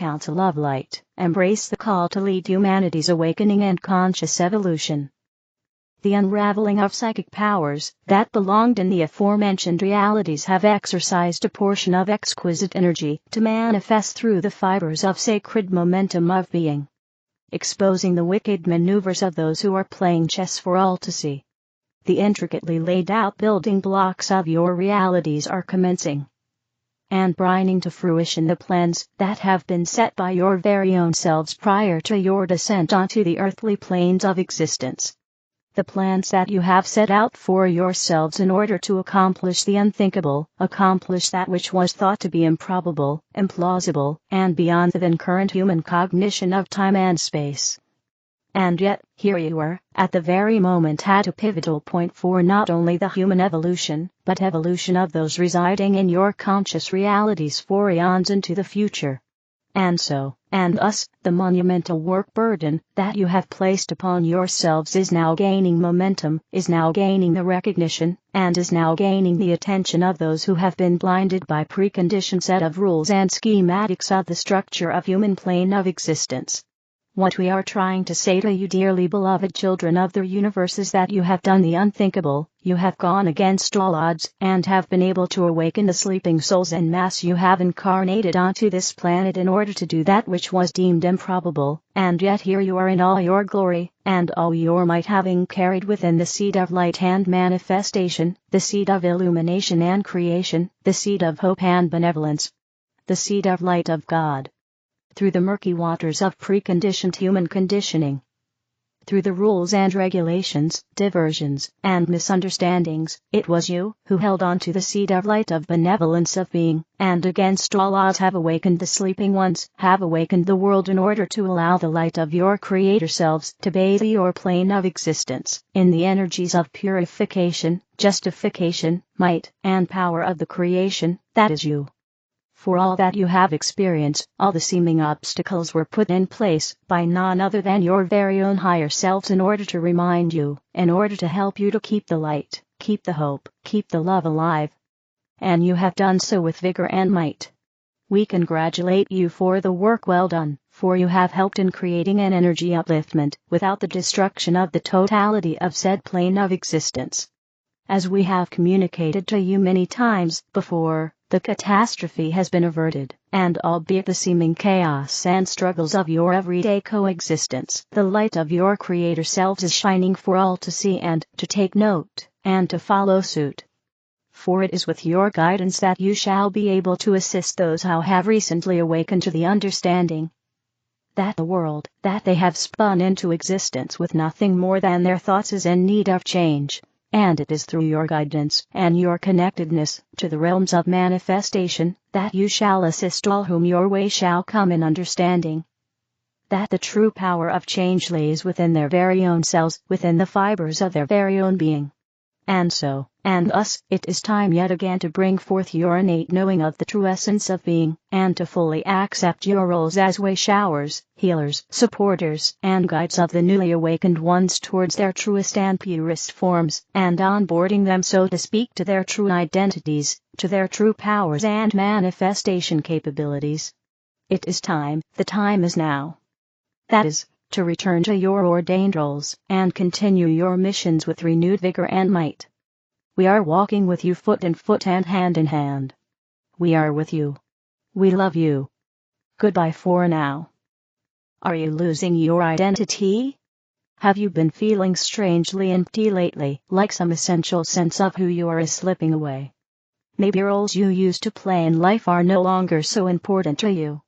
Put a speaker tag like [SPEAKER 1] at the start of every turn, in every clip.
[SPEAKER 1] Council of Light, embrace the call to lead humanity's awakening and conscious evolution. The unraveling of psychic powers that belonged in the aforementioned realities have exercised a portion of exquisite energy to manifest through the fibers of sacred momentum of being, exposing the wicked maneuvers of those who are playing chess for all to see. The intricately laid out building blocks of your realities are commencing and bringing to fruition the plans that have been set by your very own selves prior to your descent onto the earthly planes of existence. The plans that you have set out for yourselves in order to accomplish the unthinkable, accomplish that which was thought to be improbable, implausible, and beyond the then current human cognition of time and space. And yet, here you are, at the very moment at a pivotal point for not only the human evolution, but evolution of those residing in your conscious realities for eons into the future. And so, and thus, the monumental work burden that you have placed upon yourselves is now gaining momentum, is now gaining the recognition, and is now gaining the attention of those who have been blinded by preconditioned set of rules and schematics of the structure of human plane of existence. What we are trying to say to you, dearly beloved children of the universe, is that you have done the unthinkable, you have gone against all odds, and have been able to awaken the sleeping souls en masse. You have incarnated onto this planet in order to do that which was deemed improbable, and yet here you are in all your glory, and all your might, having carried within the seed of light and manifestation, the seed of illumination and creation, the seed of hope and benevolence, the seed of light of God. Through the murky waters of preconditioned human conditioning, through the rules and regulations, diversions, and misunderstandings, it was you who held on to the seed of light of benevolence of being, and against all odds have awakened the sleeping ones, have awakened the world in order to allow the light of your creator selves to bathe your plane of existence in the energies of purification, justification, might, and power of the creation that is you. For all that you have experienced, all the seeming obstacles were put in place by none other than your very own higher selves in order to remind you, in order to help you to keep the light, keep the hope, keep the love alive. And you have done so with vigor and might. We congratulate you for the work well done, for you have helped in creating an energy upliftment without the destruction of the totality of said plane of existence. As we have communicated to you many times before, the catastrophe has been averted, and albeit the seeming chaos and struggles of your everyday coexistence, the light of your creator selves is shining for all to see and to take note, and to follow suit. For it is with your guidance that you shall be able to assist those who have recently awakened to the understanding that the world that they have spun into existence with nothing more than their thoughts is in need of change. And it is through your guidance and your connectedness to the realms of manifestation that you shall assist all whom your way shall come in understanding that the true power of change lays within their very own selves, within the fibers of their very own being. And so, and thus, it is time yet again to bring forth your innate knowing of the true essence of being, and to fully accept your roles as way showers, healers, supporters, and guides of the newly awakened ones towards their truest and purest forms, and onboarding them, so to speak, to their true identities, to their true powers and manifestation capabilities. It is time, the time is now. That is, to return to your ordained roles, and continue your missions with renewed vigor and might. We are walking with you foot in foot and hand in hand. We are with you. We love you. Goodbye for now. Are you losing your identity? Have you been feeling strangely empty lately, like some essential sense of who you are is slipping away? Maybe roles you used to play in life are no longer so important to you.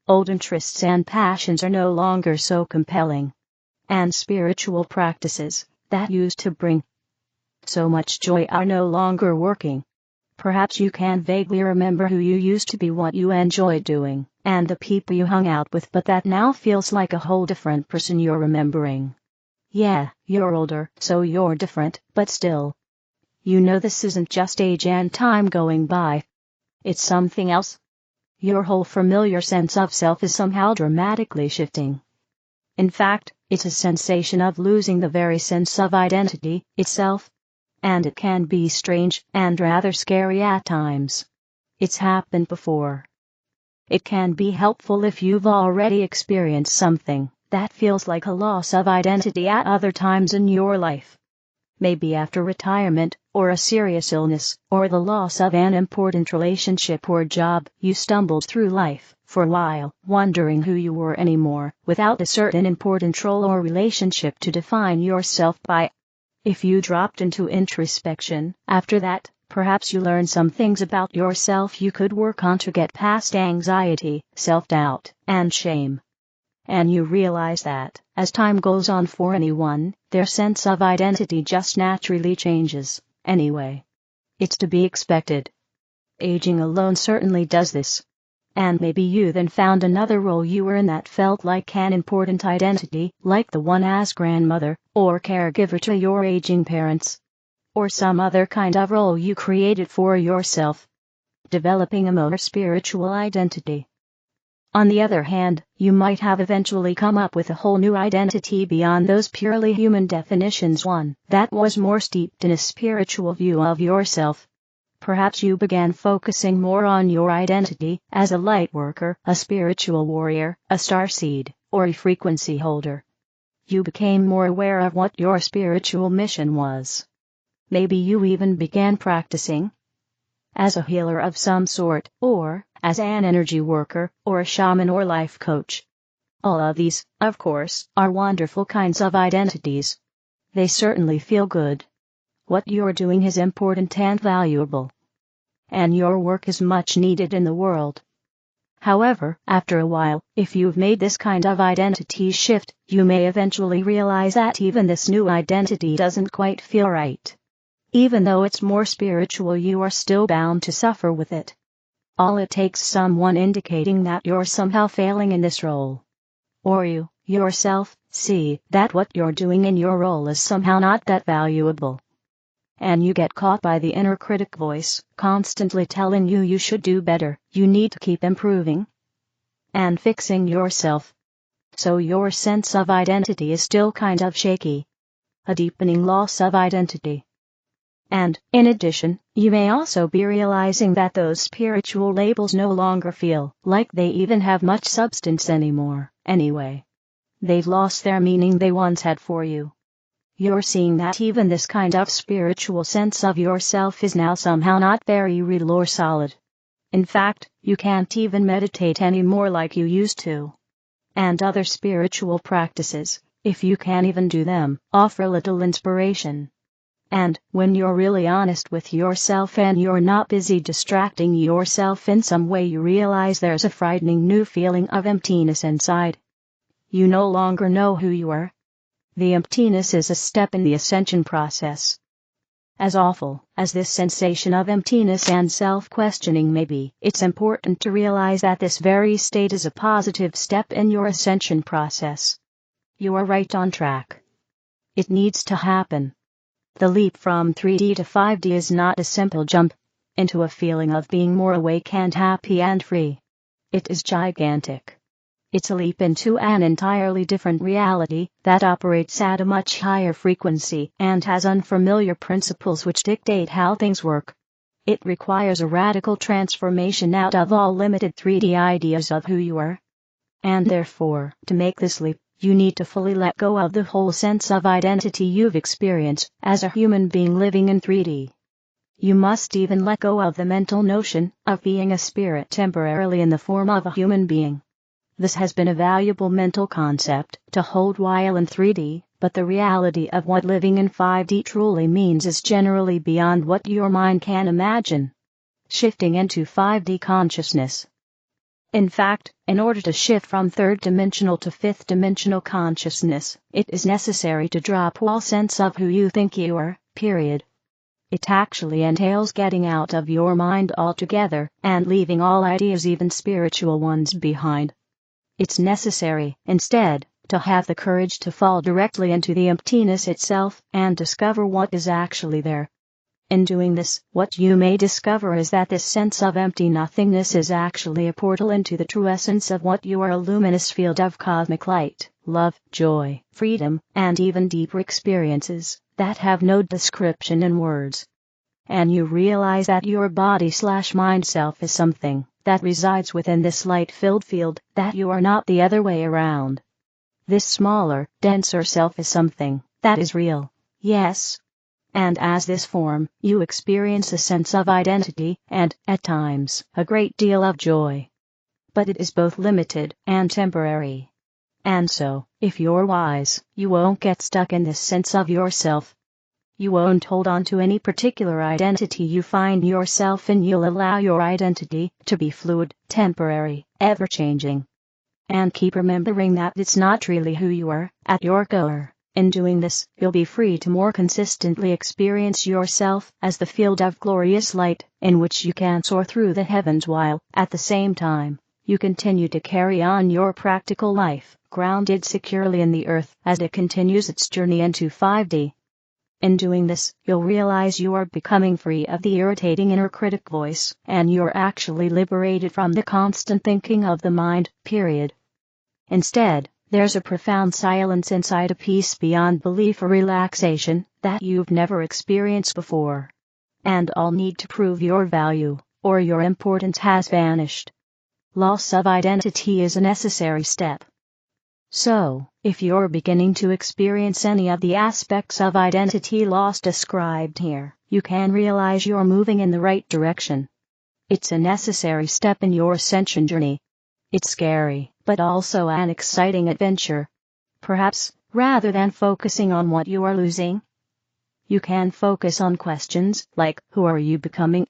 [SPEAKER 1] Old interests and passions are no longer so compelling. And spiritual practices that used to bring so much joy are no longer working. Perhaps you can vaguely remember who you used to be, what you enjoyed doing, and the people you hung out with, but that now feels like a whole different person you're remembering. Yeah, you're older, so you're different, but still. You know this isn't just age and time going by. It's something else. Your whole familiar sense of self is somehow dramatically shifting. In fact, it's a sensation of losing the very sense of identity itself. And it can be strange and rather scary at times. It's happened before. It can be helpful if you've already experienced something that feels like a loss of identity at other times in your life. Maybe after retirement, or a serious illness, or the loss of an important relationship or job, you stumbled through life for a while, wondering who you were anymore, without a certain important role or relationship to define yourself by. If you dropped into introspection, after that, perhaps you learned some things about yourself you could work on to get past anxiety, self-doubt, and shame. And you realize that, as time goes on for anyone, their sense of identity just naturally changes, anyway. It's to be expected. Aging alone certainly does this. And maybe you then found another role you were in that felt like an important identity, like the one as grandmother, or caregiver to your aging parents. Or some other kind of role you created for yourself, developing a more spiritual identity. On the other hand, you might have eventually come up with a whole new identity beyond those purely human definitions, one that was more steeped in a spiritual view of yourself. Perhaps you began focusing more on your identity as a light worker, a spiritual warrior, a starseed, or a frequency holder. You became more aware of what your spiritual mission was. Maybe you even began practicing as a healer of some sort, or as an energy worker, or a shaman or life coach. All of these, of course, are wonderful kinds of identities. They certainly feel good. What you're doing is important and valuable. And your work is much needed in the world. However, after a while, if you've made this kind of identity shift, you may eventually realize that even this new identity doesn't quite feel right. Even though it's more spiritual, you are still bound to suffer with it. All it takes is someone indicating that you're somehow failing in this role. Or you, yourself, see that what you're doing in your role is somehow not that valuable. And you get caught by the inner critic voice, constantly telling you should do better, you need to keep improving and fixing yourself. So your sense of identity is still kind of shaky. A deepening loss of identity. And, in addition, you may also be realizing that those spiritual labels no longer feel like they even have much substance anymore, anyway. They've lost their meaning they once had for you. You're seeing that even this kind of spiritual sense of yourself is now somehow not very real or solid. In fact, you can't even meditate anymore like you used to. And other spiritual practices, if you can even do them, offer little inspiration. And, when you're really honest with yourself and you're not busy distracting yourself in some way, you realize there's a frightening new feeling of emptiness inside. You no longer know who you are. The emptiness is a step in the ascension process. As awful as this sensation of emptiness and self-questioning may be, it's important to realize that this very state is a positive step in your ascension process. You are right on track. It needs to happen. The leap from 3D to 5D is not a simple jump into a feeling of being more awake and happy and free. It is gigantic. It's a leap into an entirely different reality that operates at a much higher frequency and has unfamiliar principles which dictate how things work. It requires a radical transformation out of all limited 3D ideas of who you are. And therefore, to make this leap, you need to fully let go of the whole sense of identity you've experienced as a human being living in 3D. You must even let go of the mental notion of being a spirit temporarily in the form of a human being. This has been a valuable mental concept to hold while in 3D, but the reality of what living in 5D truly means is generally beyond what your mind can imagine. Shifting into 5D consciousness. In fact, in order to shift from third-dimensional to fifth-dimensional consciousness, it is necessary to drop all sense of who you think you are, period. It actually entails getting out of your mind altogether and leaving all ideas, even spiritual ones, behind. It's necessary, instead, to have the courage to fall directly into the emptiness itself and discover what is actually there. In doing this, what you may discover is that this sense of empty nothingness is actually a portal into the true essence of what you are, a luminous field of cosmic light, love, joy, freedom, and even deeper experiences that have no description in words. And you realize that your body/mind self is something that resides within this light-filled field, that you are not the other way around. This smaller, denser self is something that is real, yes. And as this form, you experience a sense of identity and, at times, a great deal of joy. But it is both limited and temporary. And so, if you're wise, you won't get stuck in this sense of yourself. You won't hold on to any particular identity you find yourself in. You'll allow your identity to be fluid, temporary, ever-changing. And keep remembering that it's not really who you are at your core. In doing this, you'll be free to more consistently experience yourself as the field of glorious light, in which you can soar through the heavens while, at the same time, you continue to carry on your practical life, grounded securely in the earth as it continues its journey into 5D. In doing this, you'll realize you are becoming free of the irritating inner critic voice, and you're actually liberated from the constant thinking of the mind, period. Instead, there's a profound silence inside, a peace beyond belief, a relaxation that you've never experienced before. And all need to prove your value, or your importance has vanished. Loss of identity is a necessary step. So, if you're beginning to experience any of the aspects of identity loss described here, you can realize you're moving in the right direction. It's a necessary step in your ascension journey. It's scary, but also an exciting adventure. Perhaps, rather than focusing on what you are losing, you can focus on questions like, who are you becoming?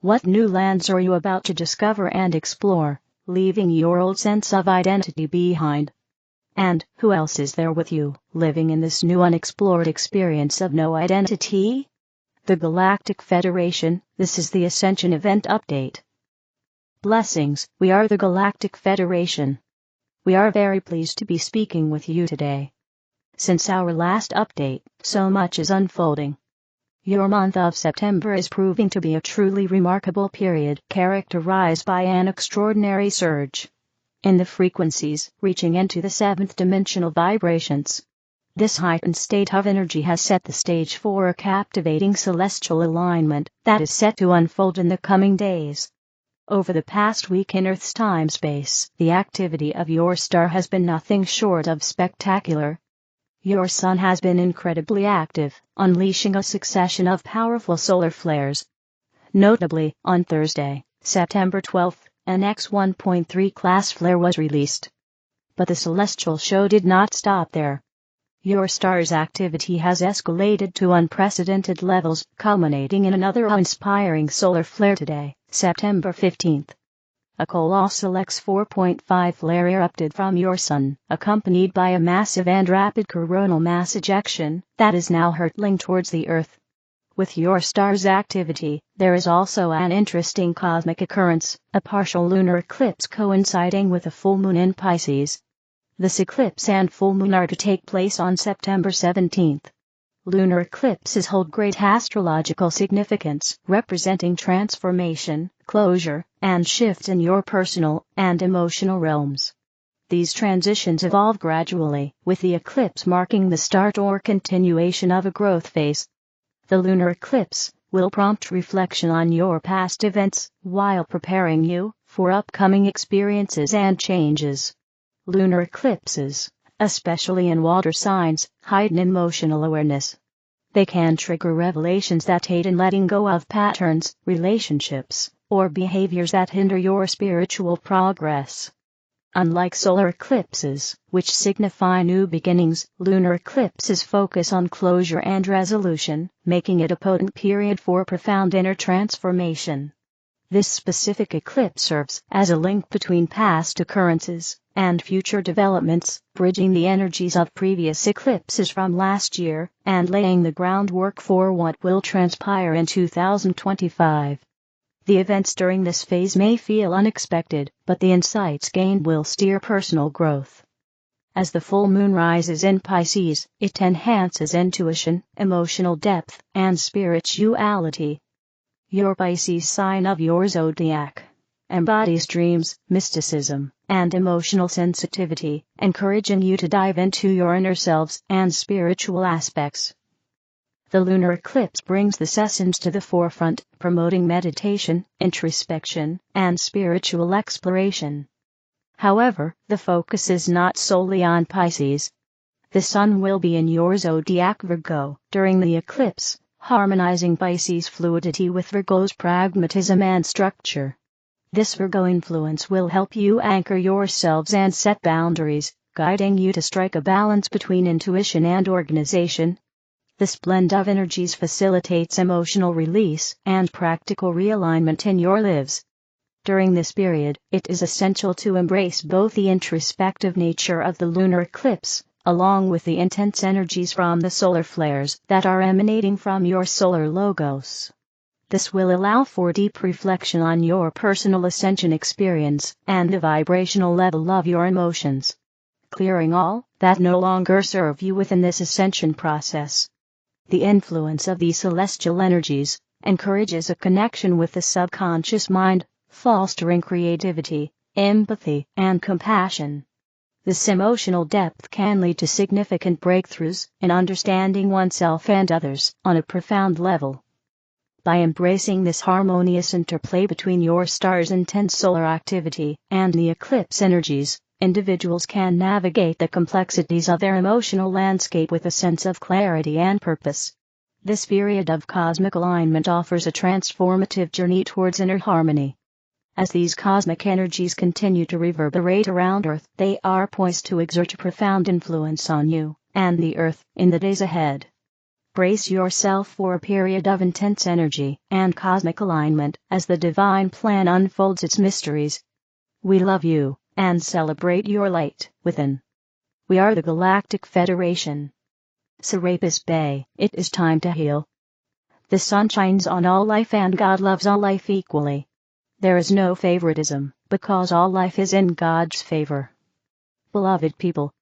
[SPEAKER 1] What new lands are you about to discover and explore, leaving your old sense of identity behind? And who else is there with you, living in this new unexplored experience of no identity? The Galactic Federation. This is the Ascension event update. Blessings, we are the Galactic Federation. We are very pleased to be speaking with you today. Since our last update, so much is unfolding. Your month of September is proving to be a truly remarkable period, characterized by an extraordinary surge in the frequencies, reaching into the seventh dimensional vibrations. This heightened state of energy has set the stage for a captivating celestial alignment that is set to unfold in the coming days. Over the past week in Earth's time-space, the activity of your star has been nothing short of spectacular. Your sun has been incredibly active, unleashing a succession of powerful solar flares. Notably, on Thursday, September 12th, an X-1.3 class flare was released. But the celestial show did not stop there. Your star's activity has escalated to unprecedented levels, culminating in another awe-inspiring solar flare today, September 15th. A colossal X-4.5 flare erupted from your sun, accompanied by a massive and rapid coronal mass ejection that is now hurtling towards the Earth. With your star's activity, there is also an interesting cosmic occurrence, a partial lunar eclipse coinciding with a full moon in Pisces. This eclipse and full moon are to take place on September 17th. Lunar eclipses hold great astrological significance, representing transformation, closure, and shift in your personal and emotional realms. These transitions evolve gradually, with the eclipse marking the start or continuation of a growth phase. The lunar eclipse will prompt reflection on your past events, while preparing you for upcoming experiences and changes. Lunar eclipses, especially in water signs, heighten emotional awareness. They can trigger revelations that aid in letting go of patterns, relationships, or behaviors that hinder your spiritual progress. Unlike solar eclipses, which signify new beginnings, lunar eclipses focus on closure and resolution, making it a potent period for profound inner transformation. This specific eclipse serves as a link between past occurrences and future developments, bridging the energies of previous eclipses from last year and laying the groundwork for what will transpire in 2025. The events during this phase may feel unexpected, but the insights gained will steer personal growth. As the full moon rises in Pisces, it enhances intuition, emotional depth, and spirituality. Your Pisces sign of your zodiac embodies dreams, mysticism, and emotional sensitivity, encouraging you to dive into your inner selves and spiritual aspects. The lunar eclipse brings this essence to the forefront, promoting meditation, introspection, and spiritual exploration. However, the focus is not solely on Pisces. The Sun will be in your zodiac Virgo during the eclipse, harmonizing Pisces' fluidity with Virgo's pragmatism and structure. This Virgo influence will help you anchor yourselves and set boundaries, guiding you to strike a balance between intuition and organization. This blend of energies facilitates emotional release and practical realignment in your lives. During this period, it is essential to embrace both the introspective nature of the lunar eclipse, along with the intense energies from the solar flares that are emanating from your solar logos. This will allow for deep reflection on your personal ascension experience and the vibrational level of your emotions, clearing all that no longer serve you within this ascension process. The influence of these celestial energies encourages a connection with the subconscious mind, fostering creativity, empathy, and compassion. This emotional depth can lead to significant breakthroughs in understanding oneself and others on a profound level. By embracing this harmonious interplay between your star's intense solar activity and the eclipse energies, individuals can navigate the complexities of their emotional landscape with a sense of clarity and purpose. This period of cosmic alignment offers a transformative journey towards inner harmony. As these cosmic energies continue to reverberate around Earth, they are poised to exert a profound influence on you and the Earth in the days ahead. Brace yourself for a period of intense energy and cosmic alignment as the divine plan unfolds its mysteries. We love you and celebrate your light within. We are the Galactic Federation. Serapis Bay, it is time to heal. The sun shines on all life and God loves all life equally. There is no favoritism, because all life is in God's favor. Beloved people,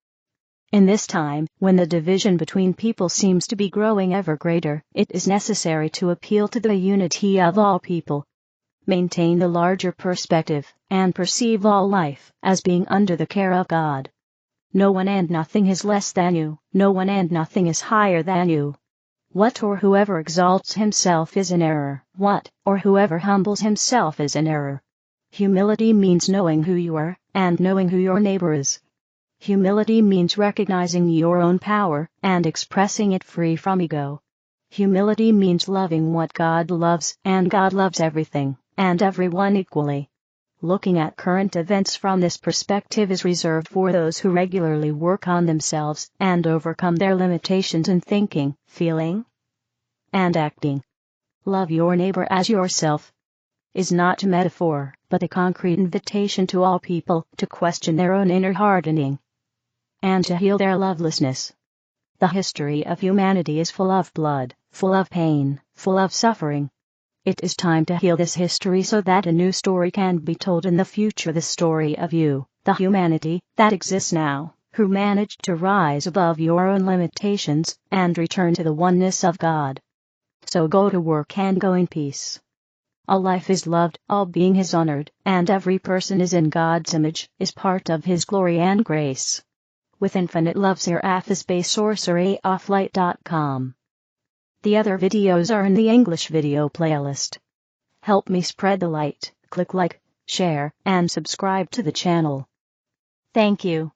[SPEAKER 1] in this time, when the division between people seems to be growing ever greater, it is necessary to appeal to the unity of all people. Maintain the larger perspective, and perceive all life as being under the care of God. No one and nothing is less than you, no one and nothing is higher than you. What or whoever exalts himself is in error, what or whoever humbles himself is in error. Humility means knowing who you are, and knowing who your neighbor is. Humility means recognizing your own power, and expressing it free from ego. Humility means loving what God loves, and God loves everything and everyone equally. Looking at current events from this perspective is reserved for those who regularly work on themselves and overcome their limitations in thinking, feeling, and acting. Love your neighbor as yourself is not a metaphor, but a concrete invitation to all people to question their own inner hardening and to heal their lovelessness. The history of humanity is full of blood, full of pain, full of suffering. It is time to heal this history so that a new story can be told in the future, the story of you, the humanity that exists now, who managed to rise above your own limitations and return to the oneness of God. So go to work and go in peace. All life is loved, all being is honored, and every person is in God's image, is part of His glory and grace. With infinite love, Serapis Bay, sorceryofflight.com. The other videos are in the English video playlist. Help me spread the light, click like, share, and subscribe to the channel. Thank you.